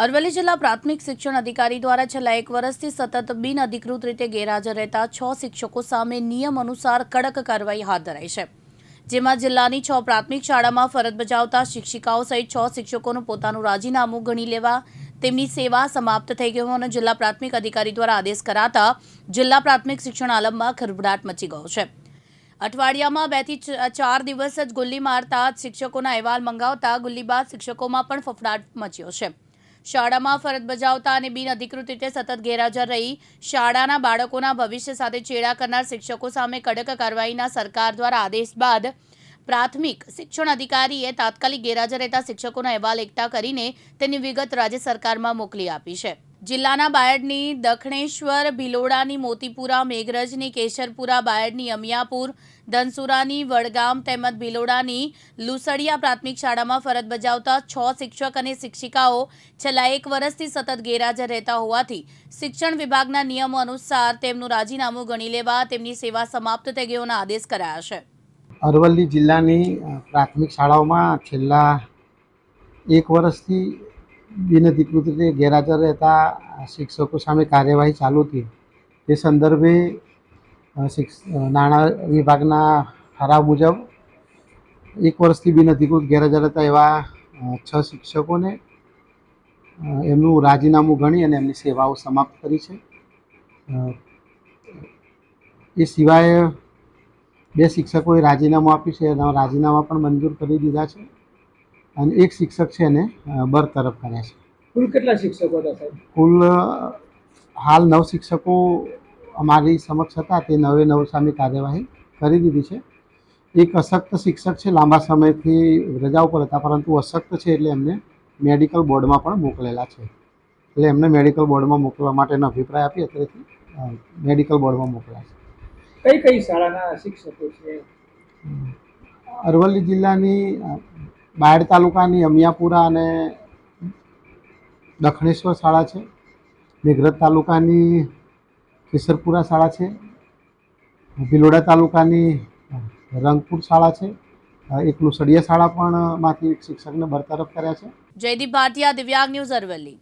અરવલ્લી જિલ્લા પ્રાથમિક શિક્ષણ અધિકારી દ્વારા છેલ્લા 1 વર્ષથી સતત બિનઅધિકૃત રીતે ગેરહાજર રહેતા 6 શિક્ષકો સામે નિયમ અનુસાર કડક કાર્યવાહી હાથ ધરાઈ છે, જેમાં જિલ્લાની 6 પ્રાથમિક શાળામાં ફરજ બજાવતા શિક્ષિકાઓ સહિત 6 શિક્ષકોનું પોતાનું રાજીનામું ગણી લેવા તેમની સેવા સમાપ્ત થઈ ગઈ હોવાનો જિલ્લા પ્રાથમિક અધિકારી દ્વારા આદેશ કરાતા જિલ્લા પ્રાથમિક શિક્ષણ આલમમાં ખળભળાટ મચી ગયો છે। અઠવાડિયામાં 2 થી 4 દિવસ જ ગુલ્લી મારતા શિક્ષકોના અહેવાલ મંગાવતા ગુલ્લી બાદ શિક્ષકોમાં પણ ફફડાટ મચ્યો છે। શાળામાં ફરજ બજાવતા અને બિનઅધિકૃત રીતે સતત ગેરહાજર રહી શાળાના બાળકોના ભવિષ્ય સાથે ચેડા કરનાર શિક્ષકો સામે કડક કાર્યવાહીના સરકાર દ્વારા આદેશ બાદ પ્રાથમિક શિક્ષણ અધિકારીએ તાત્કાલિક ગેરહાજર રહેતા શિક્ષકોના અહેવાલ એકઠા કરીને તેની વિગત રાજ્ય સરકારમાં મોકલી આપી છે। જિલ્લાના બાયડની દખણેશ્વર, ભિલોડાની મોતીપુરા, મેઘરજની કેશરપુરા, બાયડની અમિયાપુર, ધનસુરાની વડગામ તેમજ ભિલોડાની લુસડિયા પ્રાથમિક શાળામાં ફરજ બજાવતા 6 શિક્ષક અને શિક્ષિકાઓ છેલ્લા 1 વર્ષથી સતત ગેરહાજર રહેતા હોવાથી શિક્ષણ વિભાગના નિયમો અનુસાર તેમનું રાજીનામું ગણી લેવા તેમની સેવા સમાપ્ત થઈ ગયોના આદેશ કરાયા છે। અરવલ્લી જિલ્લાની પ્રાથમિક શાળાઓમાં છેલ્લા 1 વર્ષથી બિનઅધિકૃત રીતે ગેરહાજર રહેતા શિક્ષકો સામે કાર્યવાહી ચાલુ હતી। તે સંદર્ભે નાણાં વિભાગના ઠરાવ મુજબ 1 વર્ષથી બિનઅધિકૃત ગેરહાજર હતા એવા 6 શિક્ષકોને એમનું રાજીનામું ગણી અને એમની સેવાઓ સમાપ્ત કરી છે। એ સિવાય 2 શિક્ષકોએ રાજીનામું આપ્યું છે, એના રાજીનામા પણ મંજૂર કરી દીધા છે અને 1 શિક્ષક છે એને બરતરફ કર્યા છે। કુલ કેટલા શિક્ષકો હતા સાહેબ? કુલ હાલ 9 શિક્ષકો અમારી સમક્ષ હતા, તે 9 સામે કાર્યવાહી કરી દીધી છે। એક અશક્ત શિક્ષક છે, લાંબા સમયથી રજા ઉપર હતા, પરંતુ અશક્ત છે એટલે એમને મેડિકલ બોર્ડમાં પણ મોકલેલા છે। એટલે એમને મેડિકલ બોર્ડમાં મોકલવા માટેનો અભિપ્રાય આપી અત્યારેથી મેડિકલ બોર્ડમાં મોકલ્યા છે। કઈ શાળાના શિક્ષકો છે? અરવલ્લી જિલ્લાની બાયડ તાલુકાની અમિયાપુરા અને દખણેશ્વર શાળા છે, મેઘરજ તાલુકાની કેશરપુરા શાળા છે, ભિલોડા તાલુકાની રંગપુર શાળા છે, એક લુસડિયા શાળા પણ માંથી 1 શિક્ષકને બરતરફ કર્યા છે। જયદીપ ભાટિયા, દિવ્યાંગ ન્યૂઝ, અરવલ્લી।